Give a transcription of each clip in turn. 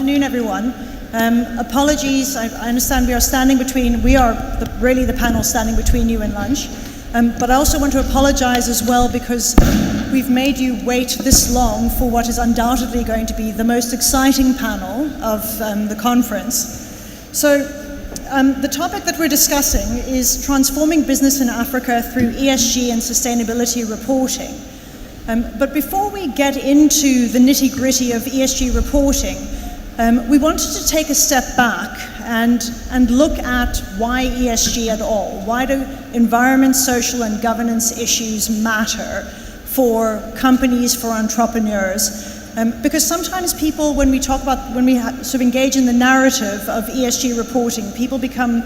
afternoon, everyone. Apologies, I understand we are really the panel standing between you and lunch. But I also want to apologize as well because we've made you wait this long for what is undoubtedly going to be the most exciting panel of the conference. So the topic that we're discussing is transforming business in Africa through ESG and sustainability reporting. But before we get into the nitty-gritty of ESG reporting, we wanted to take a step back and look at why ESG at all. Why do environment, social, and governance issues matter for companies, for entrepreneurs? Because sometimes people, when we sort of engage in the narrative of ESG reporting, people become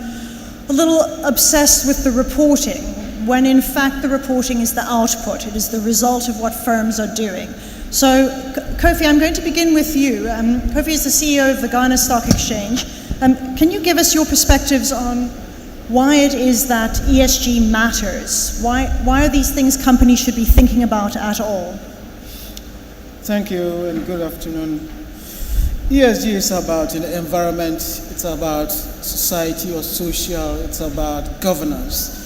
a little obsessed with the reporting, when in fact the reporting is the output, it is the result of what firms are doing. So, Kofi, I'm going to begin with you. Kofi is the CEO of the Ghana Stock Exchange. Can you give us your perspectives on why it is that ESG matters? Why are these things companies should be thinking about at all? Thank you and good afternoon. ESG is about environment, it's about society or social, it's about governance.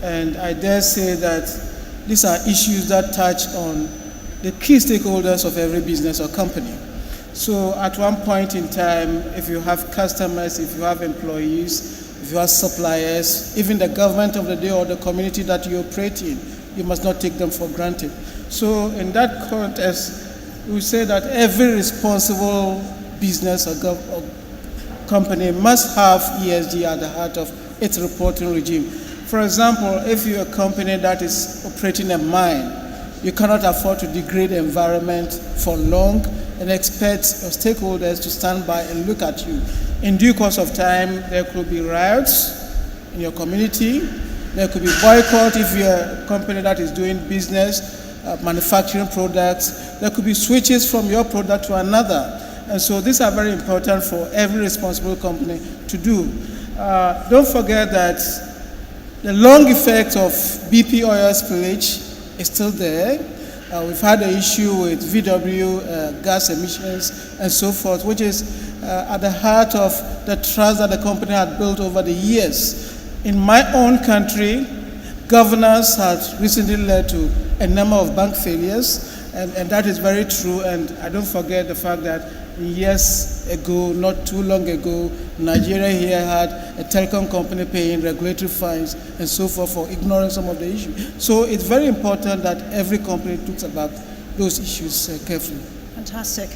And I dare say that these are issues that touch on the key stakeholders of every business or company. So at one point in time, if you have customers, if you have employees, if you have suppliers, even the government of the day or the community that you operate in, you must not take them for granted. So in that context, we say that every responsible business or company must have ESG at the heart of its reporting regime. For example, if you're a company that is operating a mine, you cannot afford to degrade the environment for long and expect your stakeholders to stand by and look at you. In due course of time, there could be riots in your community. There could be boycott if you're a company that is doing business, manufacturing products. There could be switches from your product to another. And so these are very important for every responsible company to do. Don't forget that the long effect of BP oil spillage is still there. We've had an issue with VW, gas emissions, and so forth, which is at the heart of the trust that the company had built over the years. In my own country, governance has recently led to a number of bank failures, and that is very true. And I don't forget the fact that years ago, not too long ago, Nigeria here had a telecom company paying regulatory fines and so forth for ignoring some of the issues. So it's very important that every company talks about those issues carefully. Fantastic.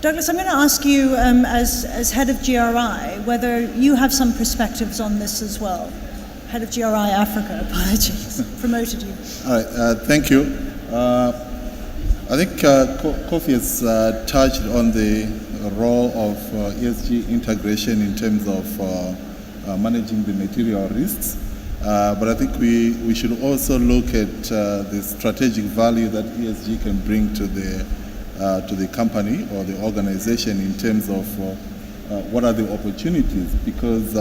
Douglas, I'm going to ask you, as head of GRI, whether you have some perspectives on this as well. Head of GRI Africa, apologies, promoted you. All right, thank you. I think Kofi has touched on the role of ESG integration in terms of managing the material risks. But I think we should also look at the strategic value that ESG can bring to the company or the organization in terms of what are the opportunities, because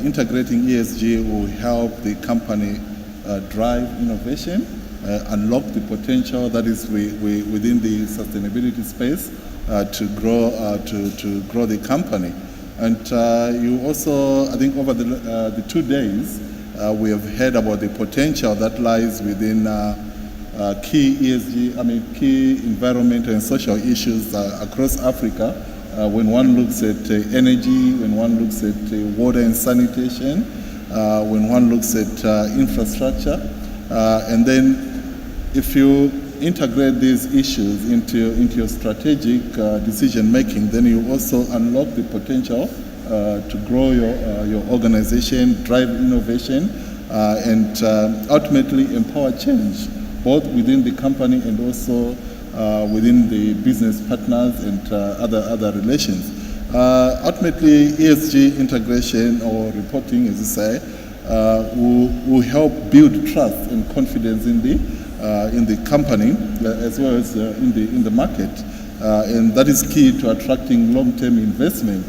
integrating ESG will help the company drive innovation, unlock the potential that is within the sustainability space to grow the company. And you also, I think over the 2 days, we have heard about the potential that lies within key ESG, key environmental and social issues across Africa. When one looks at energy, when one looks at water and sanitation, when one looks at infrastructure, and then if you integrate these issues into your strategic decision making, then you also unlock the potential to grow your organization, drive innovation, and ultimately empower change, both within the company and also within the business partners and other relations. Ultimately, ESG integration or reporting, as you say, will help build trust and confidence in the company as well as in the market, and that is key to attracting long-term investment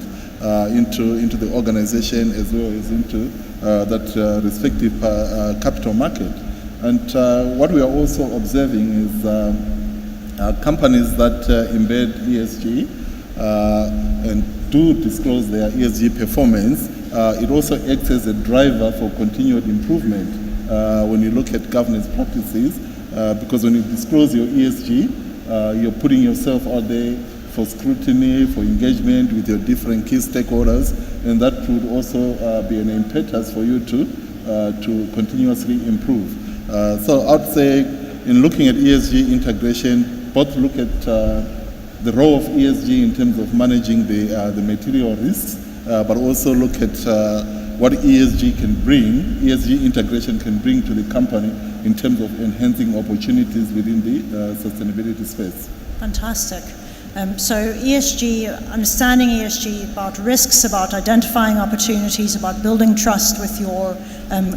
into the organization as well as into that respective capital market. And what we are also observing is companies that embed ESG and do disclose their ESG performance, it also acts as a driver for continued improvement when you look at governance practices, because when you disclose your ESG, you're putting yourself out there for scrutiny, for engagement with your different key stakeholders, and that would also be an impetus for you to continuously improve. So I'd say in looking at ESG integration, both look at the role of ESG in terms of managing the material risks, but also look at what ESG can bring, ESG integration can bring to the company in terms of enhancing opportunities within the sustainability space. Fantastic. So ESG, understanding ESG, about risks, about identifying opportunities, about building trust with your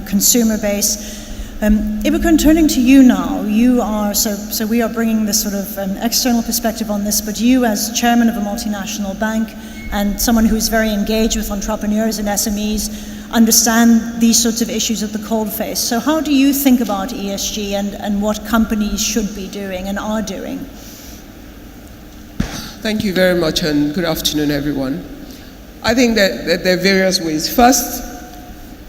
consumer base. Ibukun, turning to you now, you are, so we are bringing this sort of external perspective on this, but you as chairman of a multinational bank and someone who is very engaged with entrepreneurs and SMEs, understand these sorts of issues at the coalface. So how do you think about ESG and what companies should be doing and are doing? Thank you very much, and good afternoon, everyone. I think that there are various ways. First,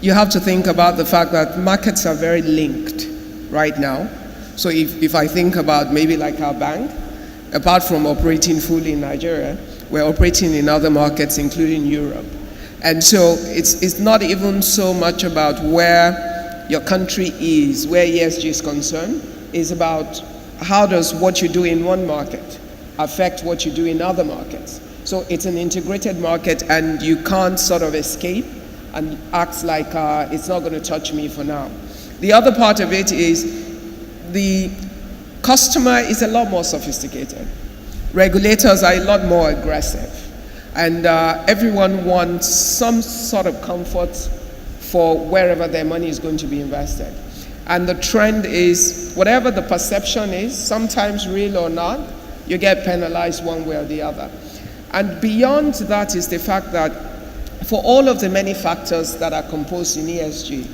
you have to think about the fact that markets are very linked right now. So if I think about maybe like our bank, apart from operating fully in Nigeria, we're operating in other markets, including Europe. And so it's not even so much about where your country is, where ESG is concerned. It's about how does what you do in one market affect what you do in other markets. So it's an integrated market, and you can't sort of escape and act like it's not going to touch me for now. The other part of it is the customer is a lot more sophisticated. Regulators are a lot more aggressive. And everyone wants some sort of comfort for wherever their money is going to be invested. And the trend is, whatever the perception is, sometimes real or not, you get penalized one way or the other. And beyond that is the fact that for all of the many factors that are composed in ESG,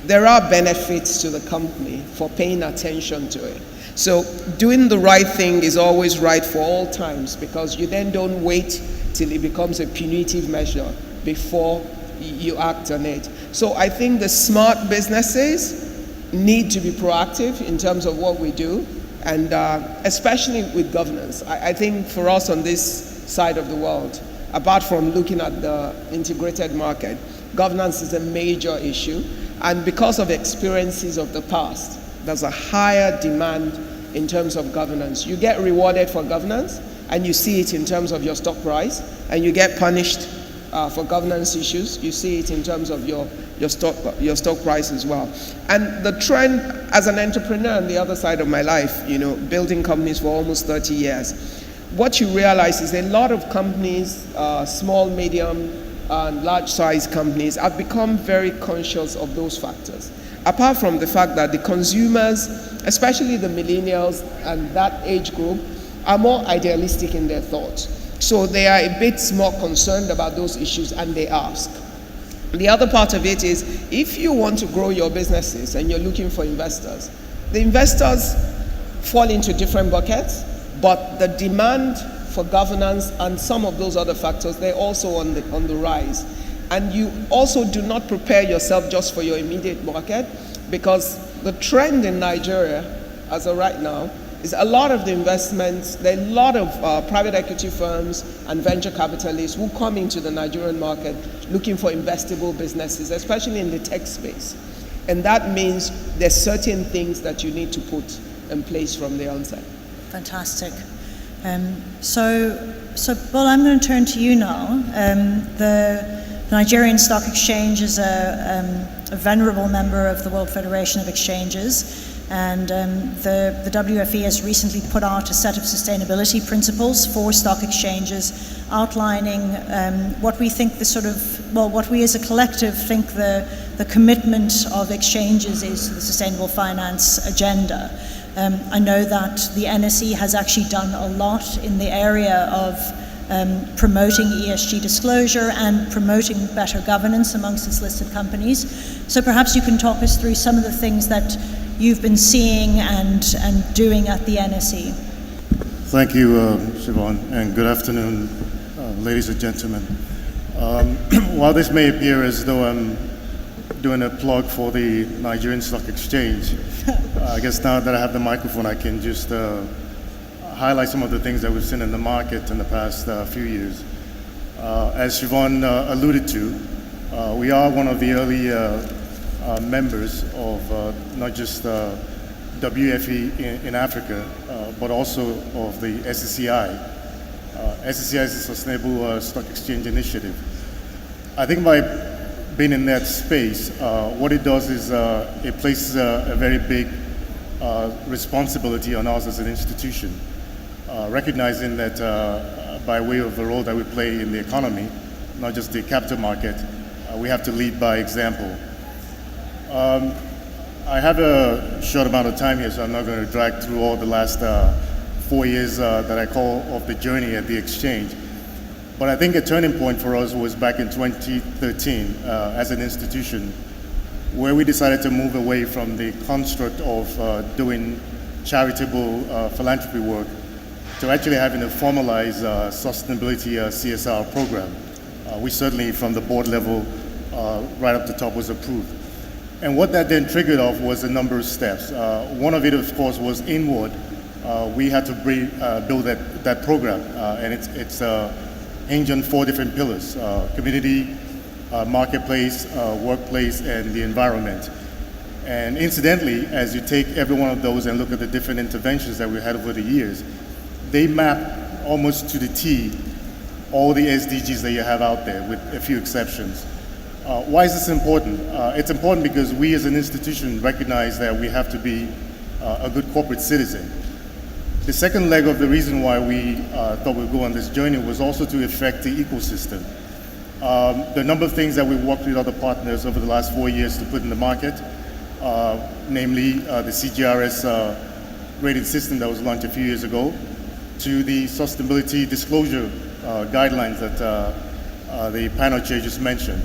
there are benefits to the company for paying attention to it. So doing the right thing is always right for all times, because you then don't wait till it becomes a punitive measure before you act on it. So I think the smart businesses need to be proactive in terms of what we do, and especially with governance. I think for us on this side of the world, apart from looking at the integrated market, governance is a major issue. And because of experiences of the past, there's a higher demand in terms of governance. You get rewarded for governance, and you see it in terms of your stock price, and you get punished for governance issues. You see it in terms of your stock price as well. And the trend as an entrepreneur on the other side of my life, building companies for almost 30 years, what you realize is a lot of companies, small, medium, and large size companies, have become very conscious of those factors. Apart from the fact that the consumers, especially the millennials and that age group, are more idealistic in their thoughts. So they are a bit more concerned about those issues, and they ask. The other part of it is, if you want to grow your businesses and you're looking for investors, the investors fall into different buckets, but the demand for governance and some of those other factors, they're also on the rise. And you also do not prepare yourself just for your immediate market, because the trend in Nigeria, as of right now, is a lot of the investments, there are a lot of private equity firms and venture capitalists who come into the Nigerian market looking for investable businesses, especially in the tech space. And that means there's certain things that you need to put in place from the onset. Fantastic. So Bull, I'm going to turn to you now. The Nigerian Stock Exchange is a venerable member of the World Federation of Exchanges, and the WFE has recently put out a set of sustainability principles for stock exchanges, outlining what we think what we as a collective think the commitment of exchanges is to the sustainable finance agenda. I know that the NSE has actually done a lot in the area of promoting ESG disclosure and promoting better governance amongst its listed companies. So perhaps you can talk us through some of the things that you've been seeing and doing at the NSE. Thank you, Siobhan, and good afternoon, ladies and gentlemen. While this may appear as though I'm doing a plug for the Nigerian Stock Exchange, I guess now that I have the microphone, I can just highlight some of the things that we've seen in the market in the past few years. As Siobhan alluded to, we are one of the early members of not just WFE in Africa, but also of the SCCI. SCCI is a Sustainable Stock Exchange Initiative. I think by being in that space, what it does is it places a very big responsibility on us as an institution, recognizing that by way of the role that we play in the economy, not just the capital market, we have to lead by example. I have a short amount of time here, so I'm not going to drag through all the last 4 years that I call of the journey at the exchange. But I think a turning point for us was back in 2013 as an institution, where we decided to move away from the construct of doing charitable philanthropy work to actually having a formalized sustainability CSR program. We certainly, from the board level, right up the top, was approved. And what that then triggered off was a number of steps. One of it, of course, was inward. We had to build that program, and it's hinged on 4 different pillars: community, marketplace, workplace, and the environment. And incidentally, as you take every one of those and look at the different interventions that we had over the years, they map almost to the T all the SDGs that you have out there, with a few exceptions. Why is this important? It's important because we as an institution recognize that we have to be a good corporate citizen. The second leg of the reason why we thought we'd go on this journey was also to affect the ecosystem. The number of things that we worked with other partners over the last 4 years to put in the market, namely the CGRS rating system that was launched a few years ago, to the sustainability disclosure guidelines that the panel chair just mentioned.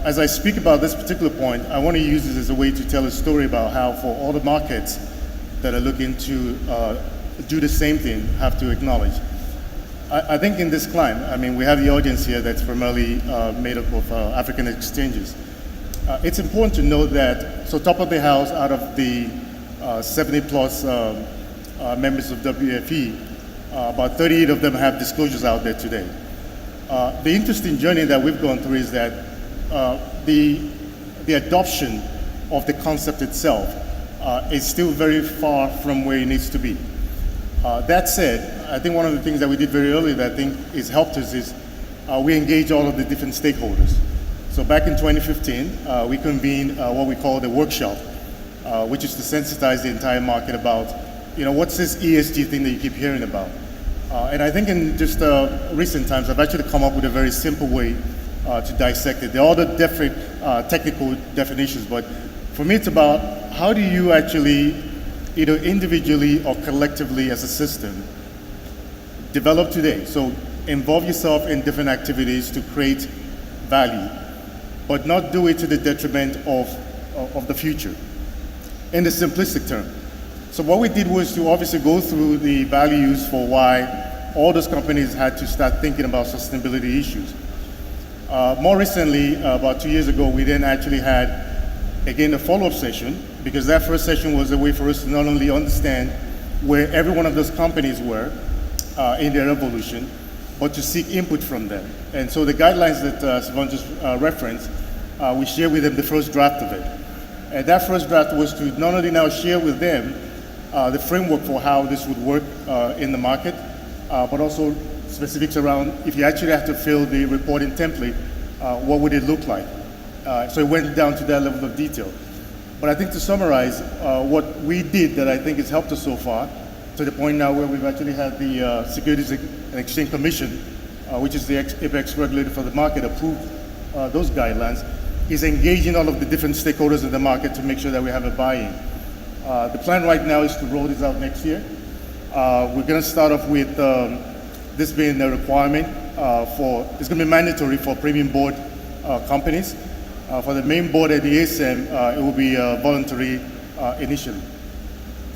As I speak about this particular point, I want to use this as a way to tell a story about how, for all the markets that are looking to do the same thing, have to acknowledge. I think in this climb, I mean, we have the audience here that's primarily made up of African exchanges. It's important to note that, so top of the house, out of the 70 plus members of WFE, about 38 of them have disclosures out there today. The interesting journey that we've gone through is that the adoption of the concept itself is still very far from where it needs to be. That said, I think one of the things that we did very early that I think has helped us is we engage all of the different stakeholders. So back in 2015, we convened what we call the workshop, which is to sensitize the entire market about, what's this ESG thing that you keep hearing about? And I think in just recent times, I've actually come up with a very simple way to dissect it. There are other different technical definitions, but for me it's about how do you actually, either individually or collectively as a system, develop today. So involve yourself in different activities to create value, but not do it to the detriment of the future, in the simplistic term. So what we did was to obviously go through the values for why all those companies had to start thinking about sustainability issues. More recently, about 2 years ago, we then actually had, again, a follow-up session, because that first session was a way for us to not only understand where every one of those companies were in their evolution, but to seek input from them. And so the guidelines that Siobhan just referenced, we shared with them the first draft of it. And that first draft was to not only now share with them the framework for how this would work in the market, but also specifics around if you actually have to fill the reporting template, what would it look like? So it went down to that level of detail. But I think to summarize, what we did that I think has helped us so far, to the point now where we've actually had the Securities and Exchange Commission, which is the apex regulator for the market, approve those guidelines, is engaging all of the different stakeholders in the market to make sure that we have a buy-in. The plan right now is to roll this out next year. We're going to start off with this being a requirement it's going to be mandatory for premium board companies. For the main board at the ASEM, it will be voluntary initially.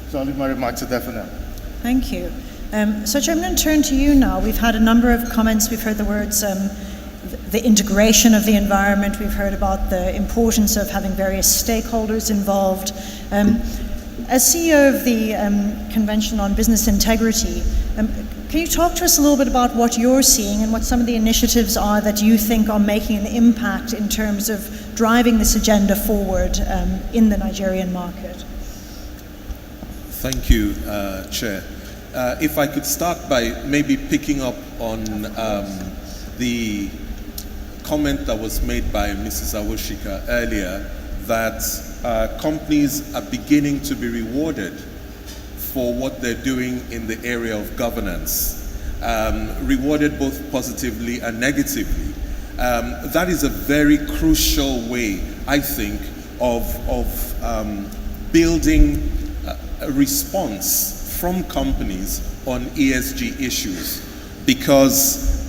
So I'll leave my remarks at that for now. Thank you. So Chair, I'm going to turn to you now. We've had a number of comments. We've heard the words the integration of the environment. We've heard about the importance of having various stakeholders involved. As CEO of the Convention on Business Integrity, can you talk to us a little bit about what you're seeing and what some of the initiatives are that you think are making an impact in terms of driving this agenda forward in the Nigerian market? Thank you, Chair. If I could start by maybe picking up on the comment that was made by Mrs. Awoshika earlier, that companies are beginning to be rewarded for what they're doing in the area of governance, rewarded both positively and negatively. That is a very crucial way, I think, of building a response from companies on ESG issues. Because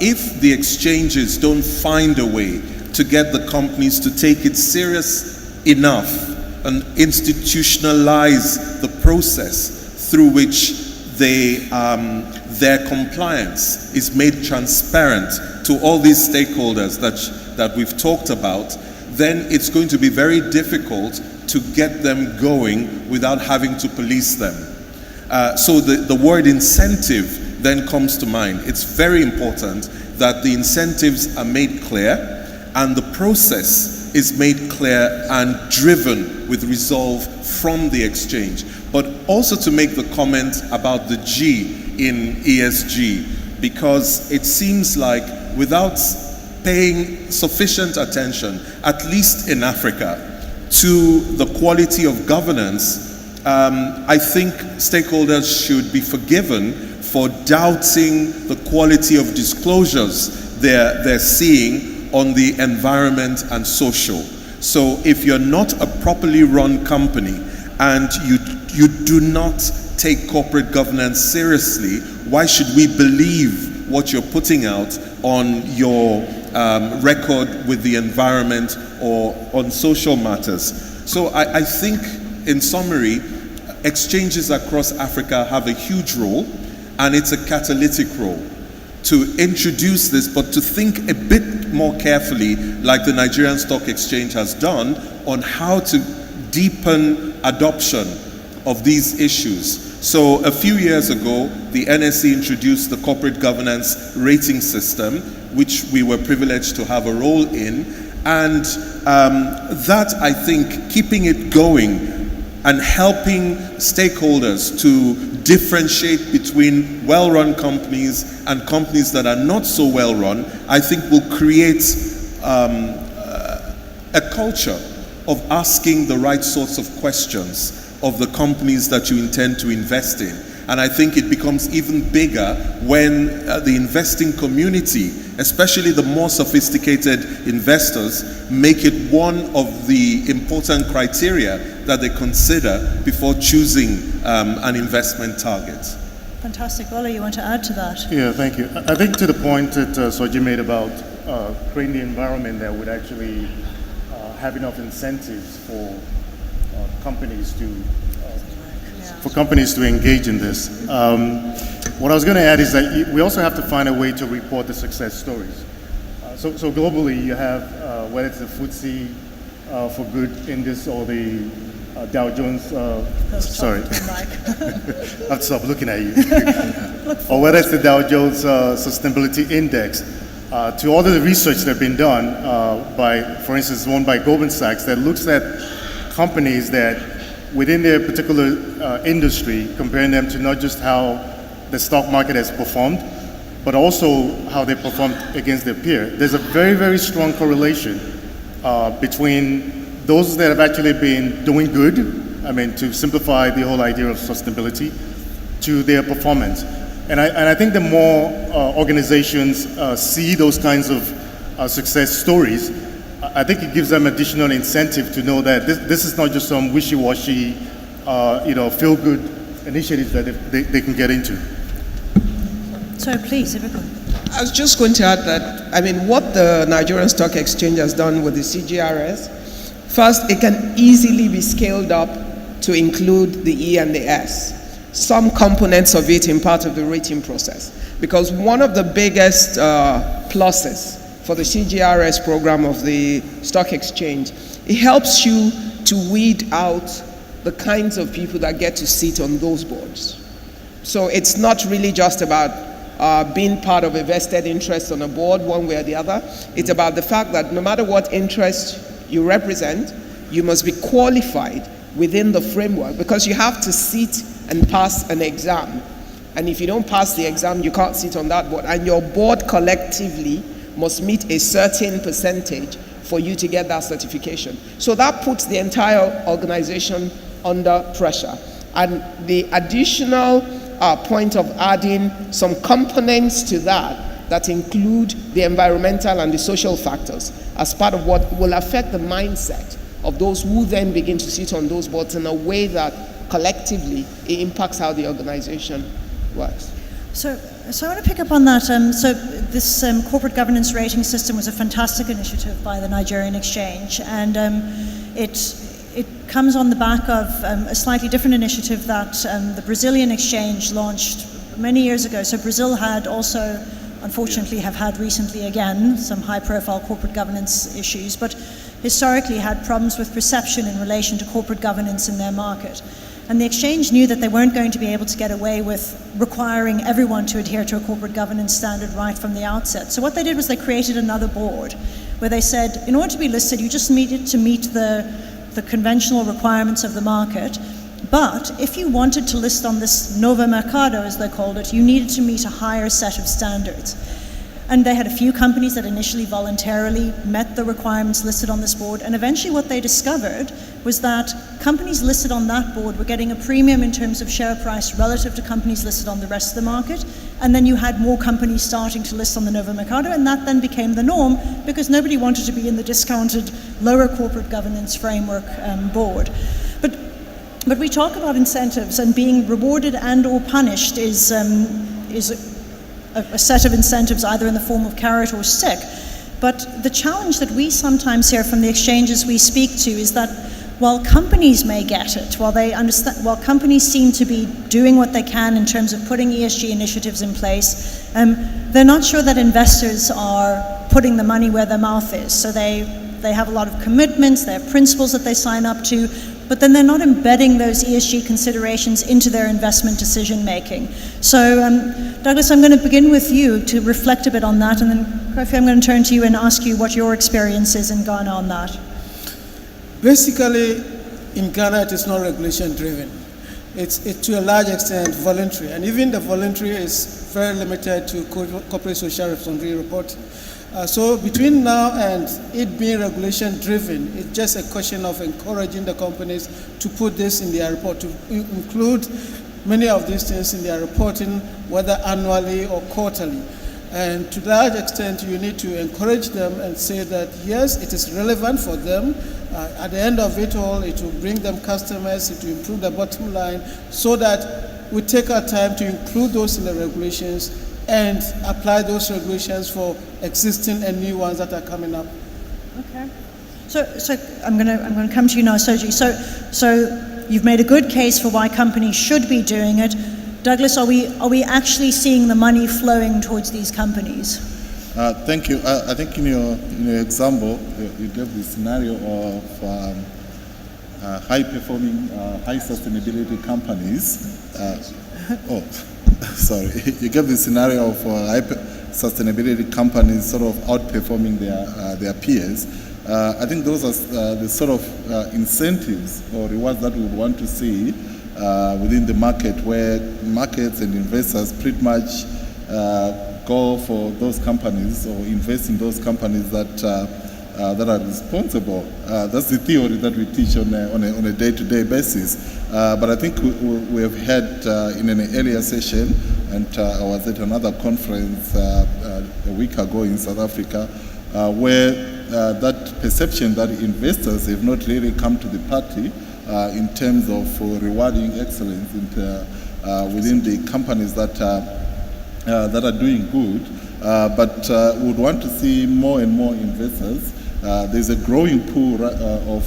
if the exchanges don't find a way to get the companies to take it serious enough and institutionalize the process through which their compliance is made transparent to all these stakeholders that we've talked about, then it's going to be very difficult to get them going without having to police them. So the word incentive then comes to mind. It's very important that the incentives are made clear and the process is made clear and driven with resolve from the exchange. But also to make the comment about the G in ESG, because it seems like without paying sufficient attention, at least in Africa, to the quality of governance, I think stakeholders should be forgiven for doubting the quality of disclosures they're seeing on the environment and social. So if you're not a properly run company and you do not take corporate governance seriously, why should we believe what you're putting out on your record with the environment or on social matters? So I think, in summary, exchanges across Africa have a huge role, and it's a catalytic role to introduce this, but to think a bit more carefully, like the Nigerian Stock Exchange has done, on how to deepen adoption of these issues. So a few years ago, the NSE introduced the corporate governance rating system, which we were privileged to have a role in, and that, I think, keeping it going and helping stakeholders to differentiate between well-run companies and companies that are not so well-run, I think will create a culture of asking the right sorts of questions of the companies that you intend to invest in. And I think it becomes even bigger when the investing community, especially the more sophisticated investors, make it one of the important criteria that they consider before choosing an investment target. Fantastic. Ola, you want to add to that? Yeah, thank you. I think to the point that Soji made about creating the environment that would actually have enough incentives for companies to engage in this. What I was going to add is that we also have to find a way to report the success stories. So globally, you have, whether it's the FTSE for Good Index or the Dow Jones, sorry, I have to stop looking at you. Or whether it's the Dow Jones Sustainability Index, to all of the research that's been done by, for instance, one by Goldman Sachs that looks at companies that within their particular industry, comparing them to not just how the stock market has performed, but also how they performed against their peer. There's a very, very strong correlation between those that have actually been doing good, I mean, to simplify the whole idea of sustainability, to their performance. And I think the more organizations see those kinds of success stories, I think it gives them additional incentive to know that this is not just some wishy-washy, feel-good initiatives that they can get into. So please, Ibiko. I was just going to add that, I mean, what the Nigerian Stock Exchange has done with the CGRS, first, it can easily be scaled up to include the E and the S. some components of it in part of the rating process. Because one of the biggest pluses for the CGRS program of the stock exchange, it helps you to weed out the kinds of people that get to sit on those boards. So it's not really just about being part of a vested interest on a board one way or the other. It's about the fact that no matter what interest you represent, you must be qualified within the framework, because you have to sit and pass an exam. And if you don't pass the exam, you can't sit on that board. And your board collectively must meet a certain percentage for you to get that certification. So that puts the entire organization under pressure. And the additional point of adding some components to that include the environmental and the social factors as part of what will affect the mindset of those who then begin to sit on those boards in a way that collectively it impacts how the organization works. So I want to pick up on that. So this corporate governance rating system was a fantastic initiative by the Nigerian Exchange, and it comes on the back of a slightly different initiative that the Brazilian Exchange launched many years ago. So Brazil had also, unfortunately, have had recently again some high-profile corporate governance issues, but historically had problems with perception in relation to corporate governance in their market. And the exchange knew that they weren't going to be able to get away with requiring everyone to adhere to a corporate governance standard right from the outset. So what they did was they created another board where they said, in order to be listed, you just needed to meet the conventional requirements of the market. But if you wanted to list on this Novo Mercado, as they called it, you needed to meet a higher set of standards. And they had a few companies that initially voluntarily met the requirements listed on this board, and eventually what they discovered was that companies listed on that board were getting a premium in terms of share price relative to companies listed on the rest of the market, and then you had more companies starting to list on the Novo Mercado, and that then became the norm because nobody wanted to be in the discounted lower corporate governance framework board. But we talk about incentives, and being rewarded and or punished is a set of incentives either in the form of carrot or stick. But the challenge that we sometimes hear from the exchanges we speak to is that while companies may get it, while companies seem to be doing what they can in terms of putting ESG initiatives in place, they're not sure that investors are putting the money where their mouth is. So they have a lot of commitments, they have principles that they sign up to, but then they're not embedding those ESG considerations into their investment decision making. So Douglas, I'm going to begin with you to reflect a bit on that, and then Kofi, I'm going to turn to you and ask you what your experience is in Ghana on that. Basically, in Ghana, it is not regulation driven. It's to a large extent voluntary, and even the voluntary is very limited to corporate social responsibility reporting. So between now and it being regulation driven, it's just a question of encouraging the companies to put this in their report, to include many of these things in their reporting, whether annually or quarterly. And to that extent, you need to encourage them and say that, yes, it is relevant for them. At the end of it all, it will bring them customers, it will improve the bottom line, so that we take our time to include those in the regulations and apply those regulations for existing and new ones that are coming up. Okay. So I'm going to come to you now, Soji. So you've made a good case for why companies should be doing it. Douglas, are we actually seeing the money flowing towards these companies? Thank you. I think in your example, you gave the scenario of high-performing, high-sustainability companies. Sorry. You gave the scenario of sustainability companies sort of outperforming their peers. I think those are the sort of incentives or rewards that we would want to see within the market, where markets and investors pretty much go for those companies or invest in those companies that are responsible. That's the theory that we teach on a day-to-day basis. But I think we have had in an earlier session, and I was at another conference a week ago in South Africa, where that perception that investors have not really come to the party in terms of rewarding excellence within the companies that are doing good, but would want to see more and more investors. There's a growing pool of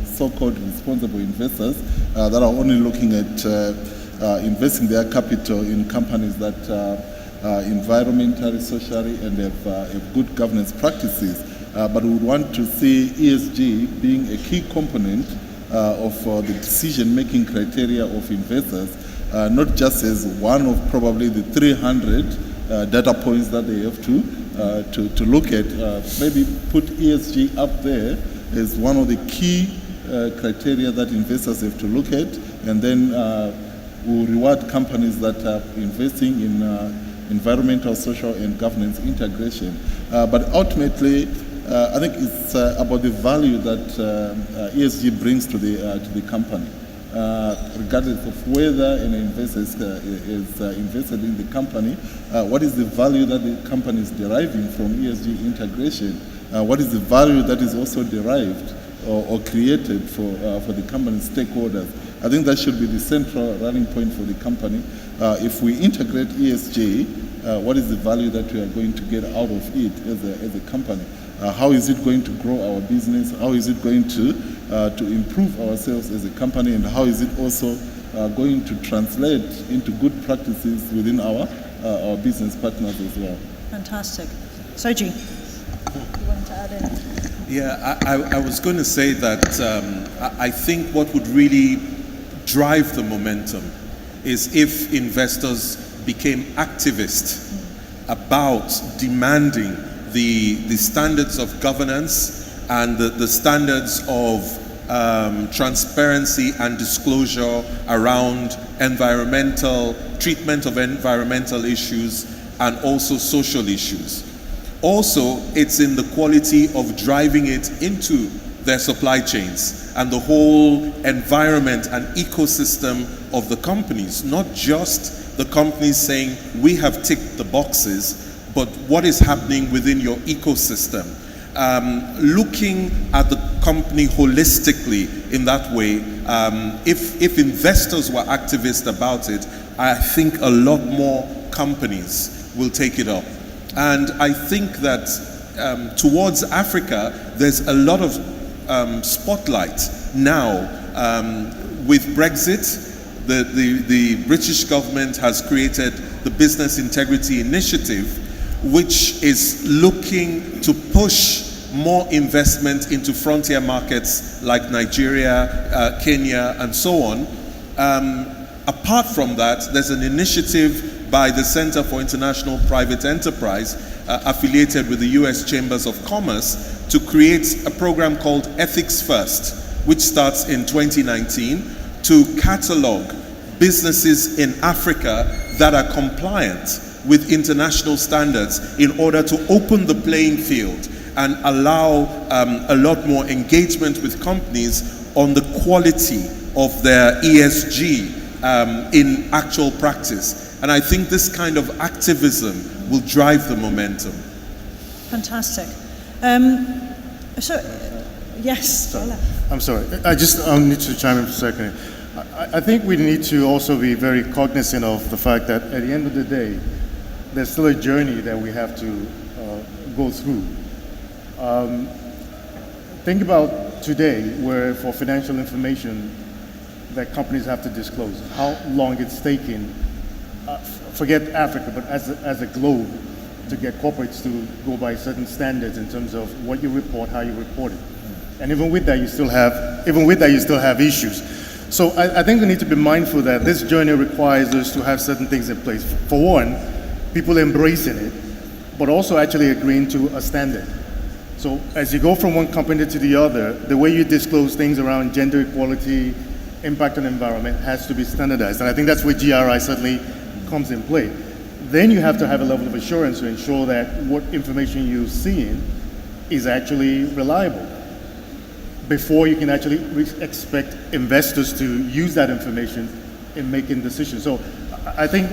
so-called responsible investors that are only looking at investing their capital in companies that environmentally, socially, and have good governance practices. But we would want to see ESG being a key component of the decision-making criteria of investors, not just as one of probably the 300 data points that they have to look at. Maybe put ESG up there as one of the key criteria that investors have to look at, and then we'll reward companies that are investing in environmental, social, and governance integration. But ultimately, I think it's about the value that ESG brings to the company, regardless of whether an investor is invested in the company. What is the value that the company is deriving from ESG integration? What is the value that is also derived or created for the company stakeholders? I think that should be the central rallying point for the company. If we integrate ESG, what is the value that we are going to get out of it as a company? How is it going to grow our business? How is it going to improve ourselves as a company? And how is it also going to translate into good practices within our business partners as well? Fantastic. Soji, you wanted to add in? Yeah, I was going to say that I think what would really drive the momentum is if investors became activists about demanding the standards of governance and the standards of transparency and disclosure around treatment of environmental issues and also social issues. Also, it's in the quality of driving it into their supply chains and the whole environment and ecosystem of the companies, not just the companies saying, we have ticked the boxes, but what is happening within your ecosystem. Looking at the company holistically in that way, if investors were activists about it, I think a lot more companies will take it up. And I think that towards Africa, there's a lot of spotlight now. With Brexit, the British government has created the Business Integrity Initiative, which is looking to push more investment into frontier markets like Nigeria, Kenya, and so on. Apart from that, there's an initiative by the Center for International Private Enterprise, affiliated with the US Chambers of Commerce, to create a program called Ethics First, which starts in 2019, to catalog businesses in Africa that are compliant with international standards in order to open the playing field and allow a lot more engagement with companies on the quality of their ESG in actual practice. And I think this kind of activism will drive the momentum. Fantastic. Yes. I'm sorry. I just need to chime in for a second. I think we need to also be very cognizant of the fact that at the end of the day, there's still a journey that we have to go through. Think about today, where for financial information that companies have to disclose, how long it's taking, forget Africa, but as a globe, to get corporates to go by certain standards in terms of what you report, how you report it. And even with that, you still have issues. So I think we need to be mindful that this journey requires us to have certain things in place. For one, people embracing it, but also actually agreeing to a standard. So as you go from one company to the other, the way you disclose things around gender equality, impact on the environment has to be standardized. And I think that's where GRI certainly comes in play. Then you have to have a level of assurance to ensure that what information you're seeing is actually reliable before you can actually expect investors to use that information in making decisions. So I think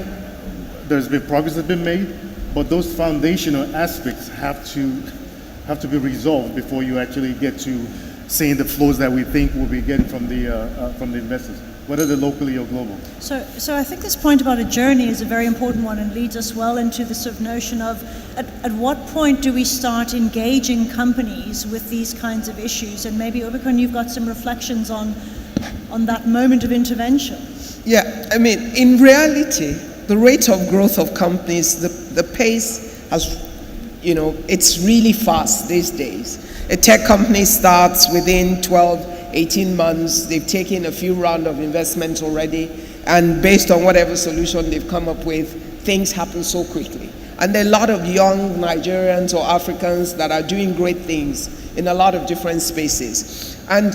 there's been progress that's been made, but those foundational aspects have to be resolved before you actually get to seeing the flows that we think we'll be getting from the investors, whether they're locally or global. So I think this point about a journey is a very important one and leads us well into the sort of notion of at what point do we start engaging companies with these kinds of issues? And maybe, Obikon, you've got some reflections on that moment of intervention. Yeah, I mean, in reality, the rate of growth of companies, the pace has, it's really fast these days. A tech company starts within 12, 18 months. They've taken a few rounds of investment already. And based on whatever solution they've come up with, things happen so quickly. And there are a lot of young Nigerians or Africans that are doing great things in a lot of different spaces. And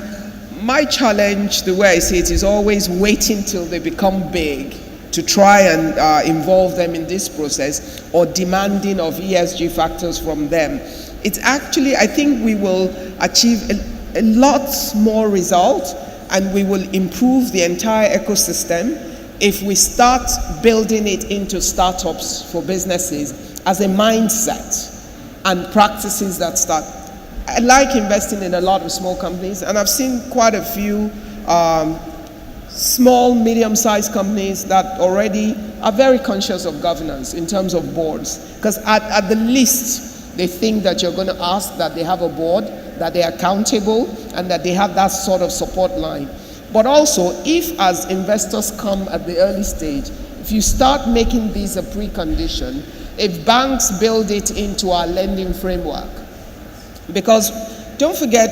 my challenge, the way I see it, is always waiting till they become big to try and involve them in this process, or demanding of ESG factors from them. It's actually, I think we will achieve a lot more results, and we will improve the entire ecosystem if we start building it into startups for businesses as a mindset and practices that start. I like investing in a lot of small companies, and I've seen quite a few small, medium-sized companies that already are very conscious of governance in terms of boards. Because at the least, they think that you're going to ask that they have a board, that they're accountable, and that they have that sort of support line. But also, if as investors come at the early stage, if you start making these a precondition, if banks build it into our lending framework, because don't forget,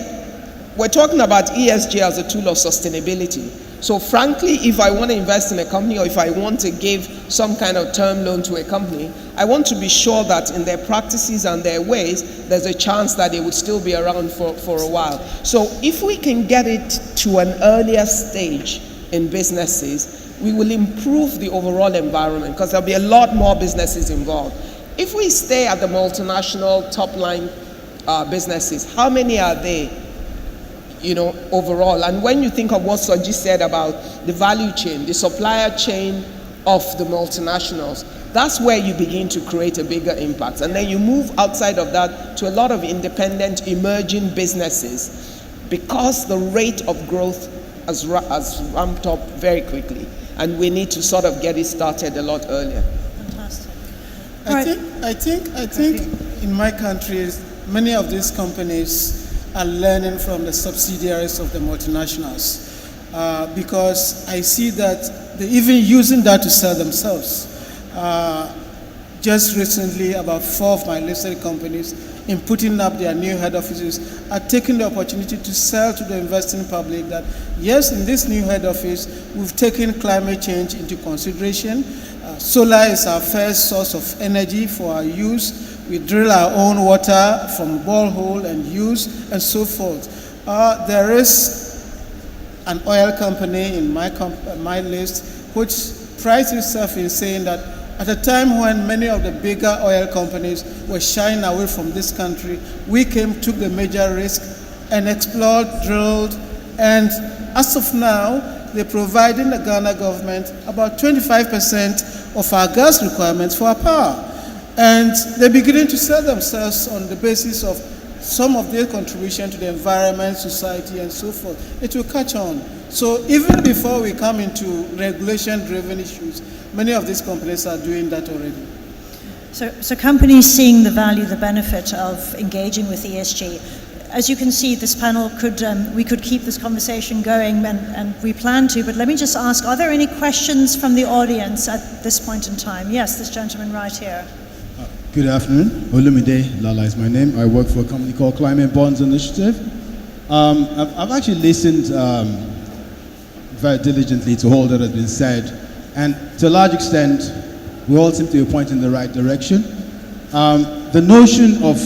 we're talking about ESG as a tool of sustainability. So frankly, if I want to invest in a company, or if I want to give some kind of term loan to a company, I want to be sure that in their practices and their ways, there's a chance that they would still be around for a while. So if we can get it to an earlier stage in businesses, we will improve the overall environment, because there'll be a lot more businesses involved. If we stay at the multinational top line businesses, how many are they? Overall. And when you think of what Soji said about the value chain, the supplier chain of the multinationals, that's where you begin to create a bigger impact. And then you move outside of that to a lot of independent emerging businesses, because the rate of growth has ramped up very quickly. And we need to sort of get it started a lot earlier. Fantastic. I think in my country, many of these companies are learning from the subsidiaries of the multinationals, because I see that they're even using that to sell themselves. Just recently, about 4 of my listed companies, in putting up their new head offices, are taking the opportunity to sell to the investing public that, yes, in this new head office, we've taken climate change into consideration. Solar is our first source of energy for our use. We drill our own water from borehole and use, and so forth. There is an oil company in my list which prides itself in saying that at a time when many of the bigger oil companies were shying away from this country, we came, took the major risk, and explored, drilled, and as of now, they're providing the Ghana government about 25% of our gas requirements for our power. And they're beginning to sell themselves on the basis of some of their contribution to the environment, society, and so forth. It will catch on. So even before we come into regulation-driven issues, many of these companies are doing that already. So companies seeing the value, the benefit of engaging with ESG. As you can see, this panel we could keep this conversation going, and we plan to, but let me just ask, are there any questions from the audience at this point in time? Yes, this gentleman right here. Good afternoon. Olumide Lala is my name. I work for a company called Climate Bonds Initiative. I've actually listened very diligently to all that has been said, and to a large extent, we all seem to be pointing in the right direction. The notion of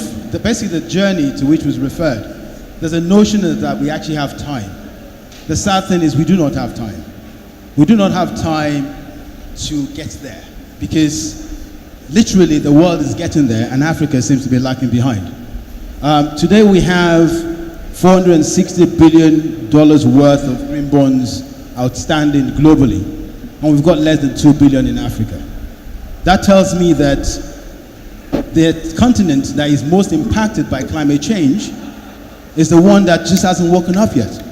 basically the journey to which was referred, there's a notion that we actually have time. The sad thing is we do not have time. We do not have time to get there, because literally the world is getting there and Africa seems to be lagging behind. Today we have $460 billion worth of green bonds outstanding globally, and we've got less than 2 billion in Africa. That tells me that the continent that is most impacted by climate change is the one that just hasn't woken up yet.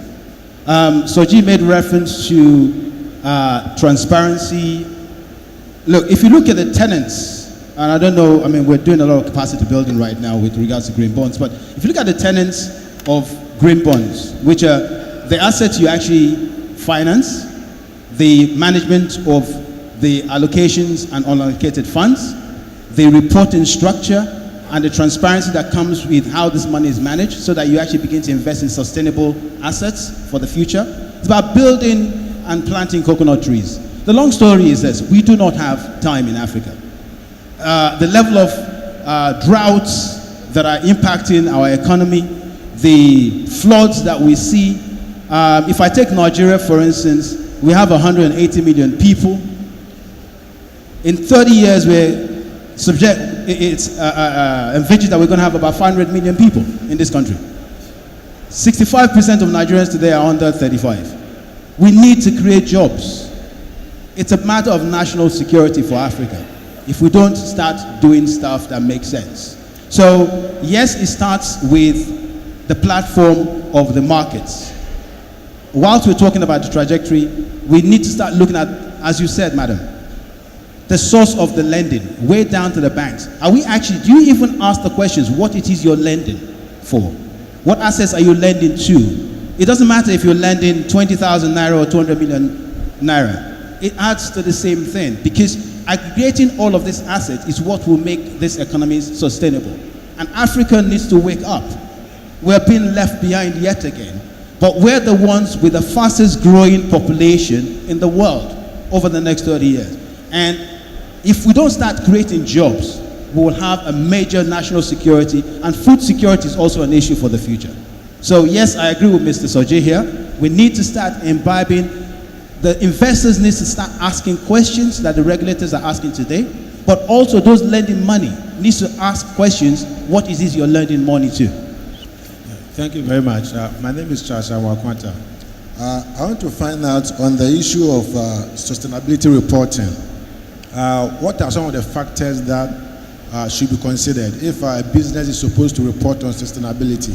Soji made reference to transparency. Look, if you look at the tenants, and I don't know, I mean, we're doing a lot of capacity building right now with regards to green bonds, but if you look at the tenants of green bonds, which are the assets you actually finance, the management of the allocations and unallocated funds, the reporting structure, and the transparency that comes with how this money is managed so that you actually begin to invest in sustainable assets for the future. It's about building and planting coconut trees. The long story is this: we do not have time in Africa. The level of droughts that are impacting our economy, the floods that we see. If I take Nigeria, for instance, we have 180 million people. In 30 years, it's envisaged that we're going to have about 500 million people in this country. 65% of Nigerians today are under 35. We need to create jobs. It's a matter of national security for Africa if we don't start doing stuff that makes sense. So, yes, it starts with the platform of the markets. Whilst we're talking about the trajectory, we need to start looking at, as you said, madam, the source of the lending, way down to the banks. Are we actually, do you even ask the questions, what it is you're lending for? What assets are you lending to? It doesn't matter if you're lending 20,000 naira or 200 million naira. It adds to the same thing, because aggregating all of these assets is what will make this economy sustainable. And Africa needs to wake up. We're being left behind yet again. But we're the ones with the fastest growing population in the world over the next 30 years. And if we don't start creating jobs, we will have a major national security, and food security is also an issue for the future. So yes, I agree with Mr. Soje here. We need to start imbibing. The investors need to start asking questions that the regulators are asking today, but also those lending money needs to ask questions, what is this you're lending money to? Thank you very much. My name is Charles Awakwanta. I want to find out on the issue of sustainability reporting. What are some of the factors that should be considered if a business is supposed to report on sustainability?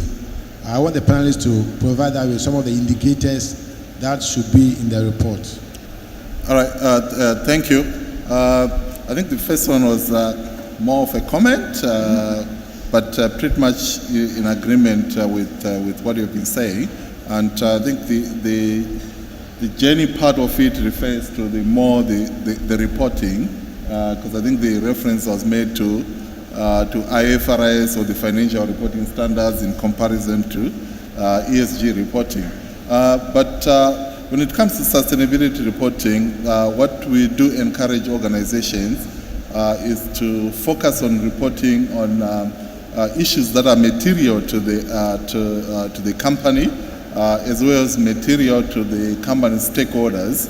I want the panelists to provide that with some of the indicators that should be in the report. All right, thank you. I think the first one was more of a comment, but pretty much in agreement with what you've been saying. And I think the journey part of it refers to the reporting, because I think the reference was made to IFRS or the financial reporting standards in comparison to ESG reporting. But when it comes to sustainability reporting, what we do encourage organizations is to focus on reporting on issues that are material to the company, as well as material to the company stakeholders.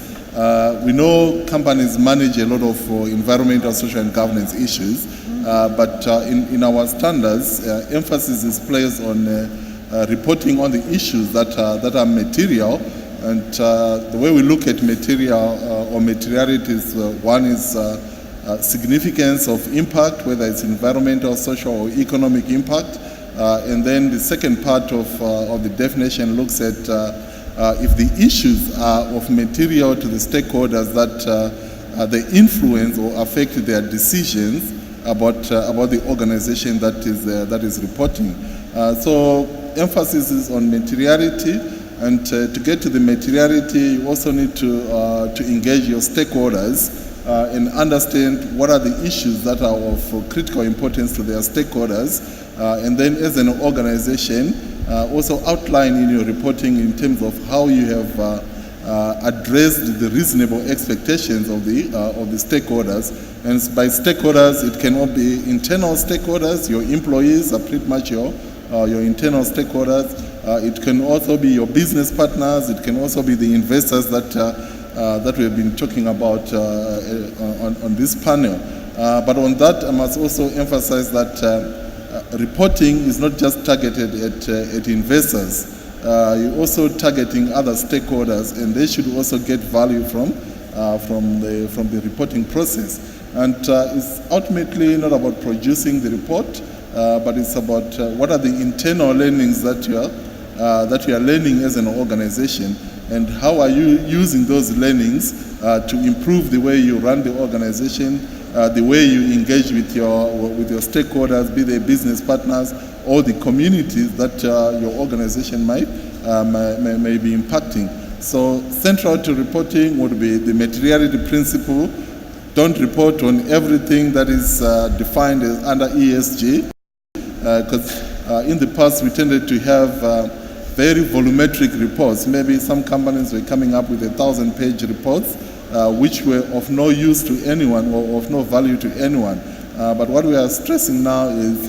We know companies manage a lot of environmental, social, and governance issues, but in our standards, emphasis is placed on reporting on the issues that are material. And the way we look at material or materialities, one is significance of impact, whether it's environmental, social, or economic impact. And then the second part of the definition looks at if the issues are of material to the stakeholders that they influence or affect their decisions about the organization that is reporting. So emphasis is on materiality, and to get to the materiality, you also need to engage your stakeholders and understand what are the issues that are of critical importance to their stakeholders, and then as an organization, also outline in your reporting in terms of how you have addressed the reasonable expectations of the stakeholders. And by stakeholders, it cannot be internal stakeholders. Your employees are pretty much your internal stakeholders. It can also be your business partners. It can also be the investors that we have been talking about on this panel. But on that, I must also emphasize that reporting is not just targeted at investors. You're also targeting other stakeholders, and they should also get value from the reporting process. And it's ultimately not about producing the report, but it's about what are the internal learnings that you are learning as an organization, and how are you using those learnings to improve the way you run the organization, the way you engage with your stakeholders, be they business partners or the communities that your organization may be impacting. So central to reporting would be the materiality principle. Don't report on everything that is defined as under ESG, because in the past we tended to have very volumetric reports. Maybe some companies were coming up with 1,000-page reports, which were of no use to anyone or of no value to anyone. But what we are stressing now is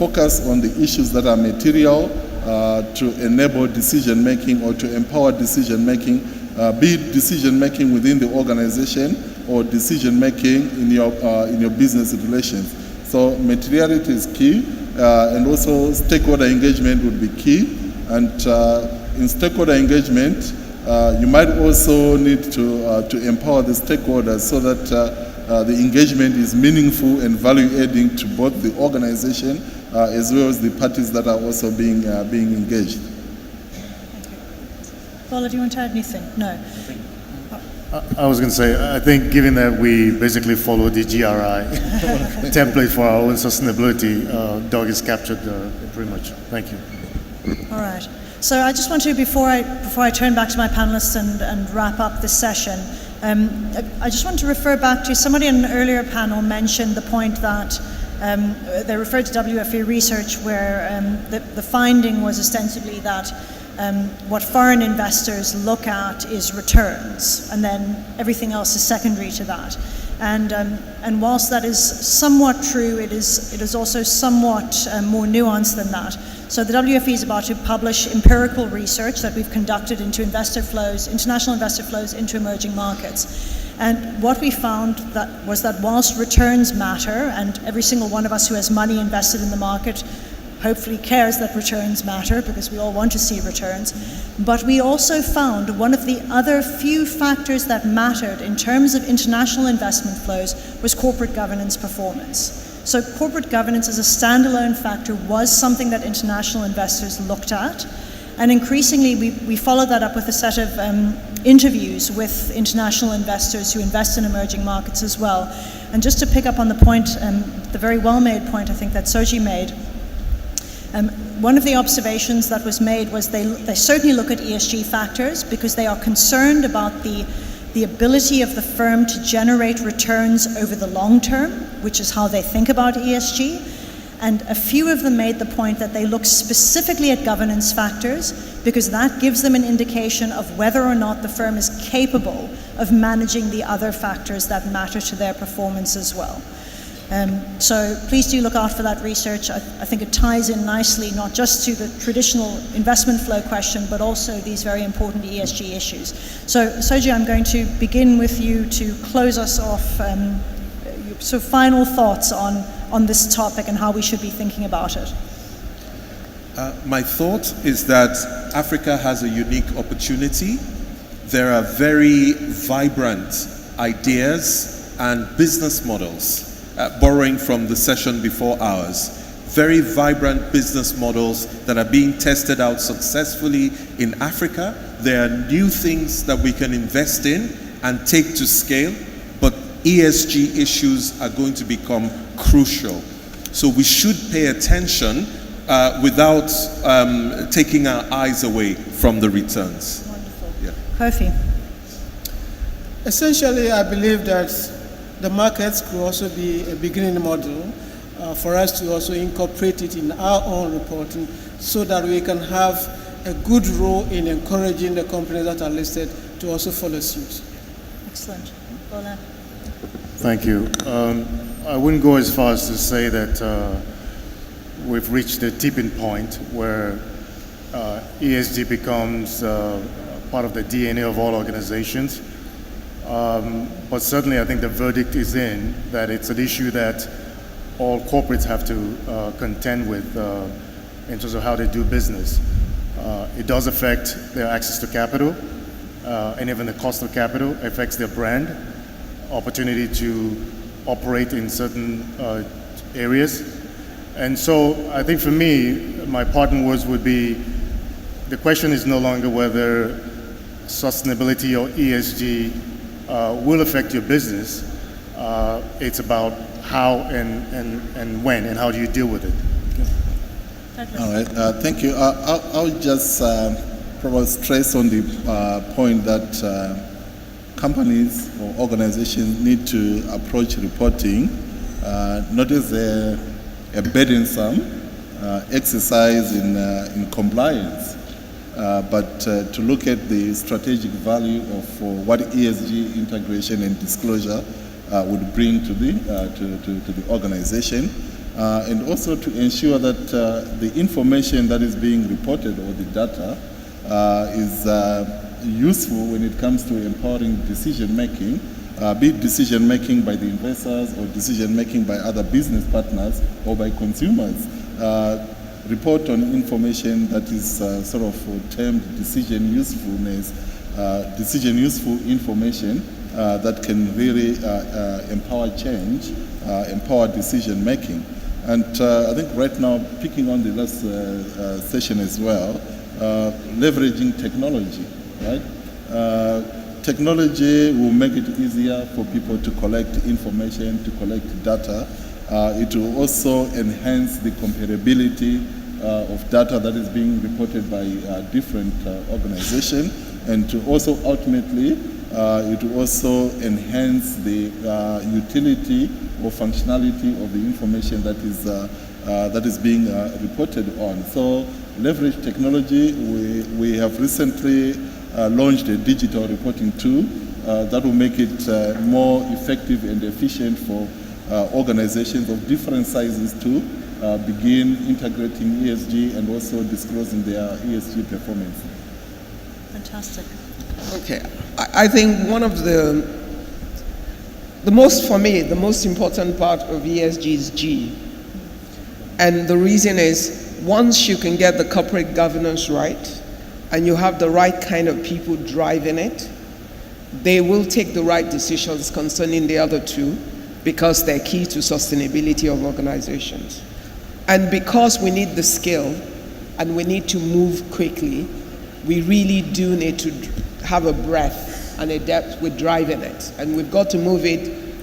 focus on the issues that are material to enable decision making or to empower decision making, be it decision making within the organization or decision making in your business relations. So materiality is key, and also stakeholder engagement would be key. And in stakeholder engagement, you might also need to empower the stakeholders so that the engagement is meaningful and value-adding to both the organization as well as the parties that are also being engaged. Paula, do you want to add anything? No. I was going to say, I think given that we basically follow the GRI template for our own sustainability, Doug has captured it pretty much. Thank you. All right. So I just want to, before I turn back to my panelists and wrap up this session, I just want to refer back to somebody in an earlier panel mentioned the point that they referred to WFE research where the finding was ostensibly that what foreign investors look at is returns, and then everything else is secondary to that. And whilst that is somewhat true, it is also somewhat more nuanced than that. So the WFE is about to publish empirical research that we've conducted into international investor flows into emerging markets. And what we found was that whilst returns matter, and every single one of us who has money invested in the market hopefully cares that returns matter, because we all want to see returns, but we also found one of the other few factors that mattered in terms of international investment flows was corporate governance performance. So corporate governance as a standalone factor was something that international investors looked at, and increasingly we followed that up with a set of interviews with international investors who invest in emerging markets as well. And just to pick up on the point, the very well-made point I think that Soji made, one of the observations that was made was they certainly look at ESG factors because they are concerned about the ability of the firm to generate returns over the long term, which is how they think about ESG. And a few of them made the point that they look specifically at governance factors because that gives them an indication of whether or not the firm is capable of managing the other factors that matter to their performance as well. So please do look out for that research. I think it ties in nicely not just to the traditional investment flow question, but also these very important ESG issues. So Soji, I'm going to begin with you to close us off. So final thoughts on this topic and how we should be thinking about it. My thought is that Africa has a unique opportunity. There are very vibrant ideas and business models. Borrowing from the session before ours, very vibrant business models that are being tested out successfully in Africa. There are new things that we can invest in and take to scale, but ESG issues are going to become crucial. So we should pay attention without taking our eyes away from the returns. Wonderful. Yeah. Kofi. Essentially, I believe that the markets could also be a beginning model for us to also incorporate it in our own reporting so that we can have a good role in encouraging the companies that are listed to also follow suit. Excellent. Bola. Thank you. I wouldn't go as far as to say that we've reached the tipping point where ESG becomes part of the DNA of all organizations. But certainly I think the verdict is in that it's an issue that all corporates have to contend with in terms of how they do business. It does affect their access to capital, and even the cost of capital affects their brand, opportunity to operate in certain areas. And so I think for me, my parting words would be, the question is no longer whether sustainability or ESG will affect your business. It's about how and when and how do you deal with it. All right, thank you. I'll just probably stress on the point that companies or organizations need to approach reporting not as a burdensome exercise in compliance, but to look at the strategic value of what ESG integration and disclosure would bring to the organization, and also to ensure that the information that is being reported or the data is useful when it comes to empowering decision making, be it decision making by the investors or decision making by other business partners or by consumers. Report on information that is sort of termed decision usefulness, decision useful information that can really empower change, empower decision making. And I think right now, picking on the last session as well, leveraging technology, right? Technology will make it easier for people to collect information, to collect data. It will also enhance the comparability of data that is being reported by different organizations, and to also ultimately, it will also enhance the utility or functionality of the information that is being reported on. So leverage technology. We have recently launched a digital reporting tool that will make it more effective and efficient for organizations of different sizes to begin integrating ESG and also disclosing their ESG performance. Fantastic. Okay, I think one of the most, for me, the most important part of ESG is G. And the reason is, once you can get the corporate governance right, and you have the right kind of people driving it, they will take the right decisions concerning the other two, because they're key to sustainability of organizations. And because we need the skill and we need to move quickly, we really do need to have a breadth and a depth with driving it. And we've got to move it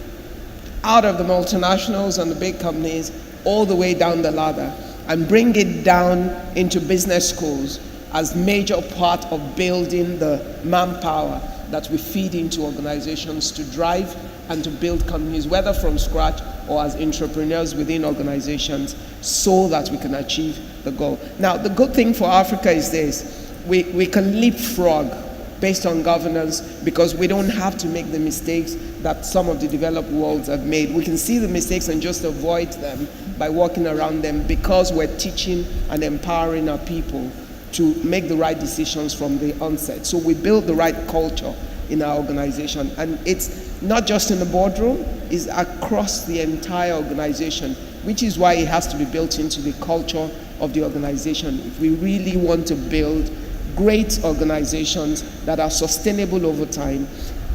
out of the multinationals and the big companies all the way down the ladder and bring it down into business schools as major part of building the manpower that we feed into organizations to drive and to build companies, whether from scratch or as entrepreneurs within organizations, so that we can achieve the goal. Now, the good thing for Africa is this: we can leapfrog based on governance, because we don't have to make the mistakes that some of the developed worlds have made. We can see the mistakes and just avoid them by walking around them, because we're teaching and empowering our people to make the right decisions from the onset. So we build the right culture in our organization, and it's not just in the boardroom, it's across the entire organization, which is why it has to be built into the culture of the organization. If we really want to build great organizations that are sustainable over time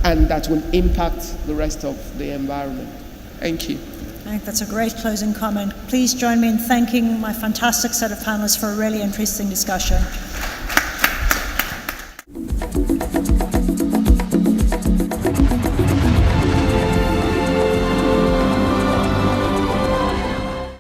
and that will impact the rest of the environment. Thank you. I think that's a great closing comment. Please join me in thanking my fantastic set of panelists for a really interesting discussion.